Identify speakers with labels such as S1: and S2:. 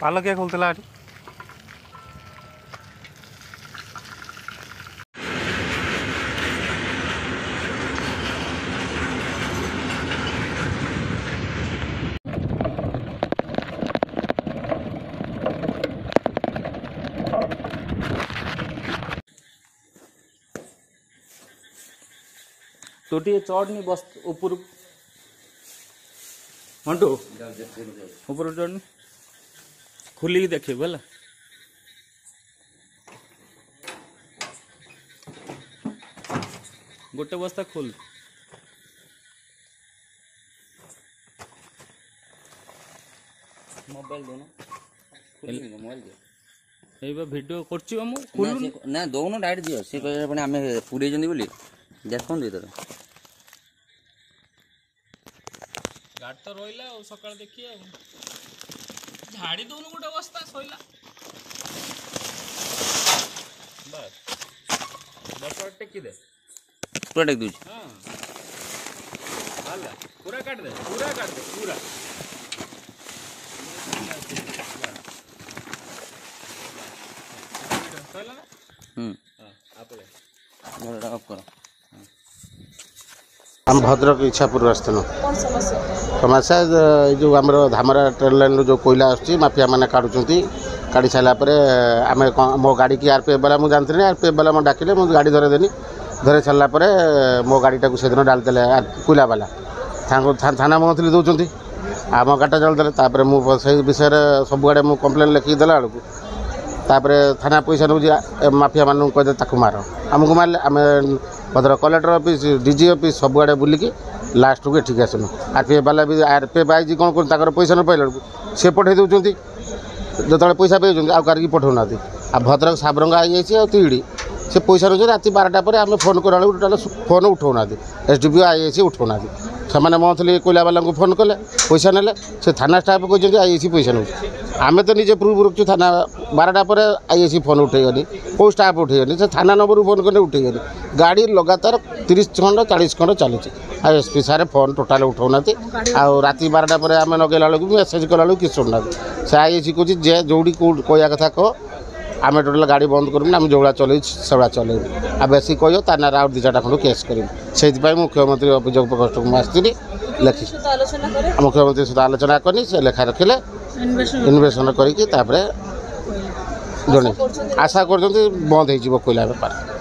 S1: पाल किए खोलता तू टे चढ़नी बस ऊपर मंटू ऊपर चढ़नी खुली देखे बोला गोटे बस्ता खोल
S2: मोबाइल दो मोबाइल
S1: दियो वीडियो करछि हम
S2: ना दौन डायरेक्ट दियो से कहे पुणी आम पूरे बोली देखो तर
S1: गाड़ी तो रहा सका देखिए झाड़ी दौन गोटे बस्ता सैला बस बस टेकी दे
S2: पूरा टेक दूँ
S1: हाँ पूरा काट दे पूरा सैला ना
S2: ऑफ करो
S3: हम भद्रक इच्छापुर आसलु समस्या जो आम धामरा ट्रेन लाइन जो कोयला आफिया मैंने काढ़ी सारापर आम मो गाड़ी की आरपीएफ वाला मुझे जानती आरपीएफ वाला मुझे डाकिले मुझे गाड़ी धरेदेनी धरे सारापर मो गाड़ीटा से दिन डालदे कोयला वाला थाना मंथली दौरान आम गाड़ीटा जलदे मुझे विषय सब आड़े मुझे कम्प्लेन लिखिकी देला बेलू तापर थाना पैसा नौ माफिया मानू कहदे ताकू मार आमको मारे आम Bhadrak collector office DG office सब आड़े बुलिकी लास्ट को एठिक आसनु आरपीएफ वाला भी आरपीएफ आई कौन कर पैसा न पाइला सी पठे दूसरी जो पैसा पाई आउ कार पठाऊना आ भद्रक साबरंगा आई तीड़ी से पैसा नौ रात 12टा पर आम फोन करा टोटाल फोन उठाऊना एसडीपीओ आई उठाऊना से मंथली कोयला वाला को फोन कले पैसा नेले से थाना स्टाफ कहते आई पैसा नौ आम तो निजे प्रूफ रखु थाना 12टा पर आई फोन उठेगनी कौ स्टाफ उठेगनी से थाना नंबर फोन कले उठेगनी गाड़ी लगातार 30 खंड 40 खंड चलुची आ एसपी सारे फोन टोटाल उठाऊना आउ रात 12टा पर आम लगेला बेलू मेसेज कला कि शुणुना से आई कहूँ जे जोड़ी कहया कथा कह आम टोटाल गाड़ी बंद करूँ आम जो चल से चल आ बेसी कह ताना आउ 2-4टा खंड केस कर मुख्यमंत्री अभियोग प्रकोष्ठ को आसती लिखी मुख्यमंत्री सहित आलोचना कनी से लेखा रखिले इन्वेस्टिगेशन करके जड़े आशा कर बंद हो कोयला बेपार।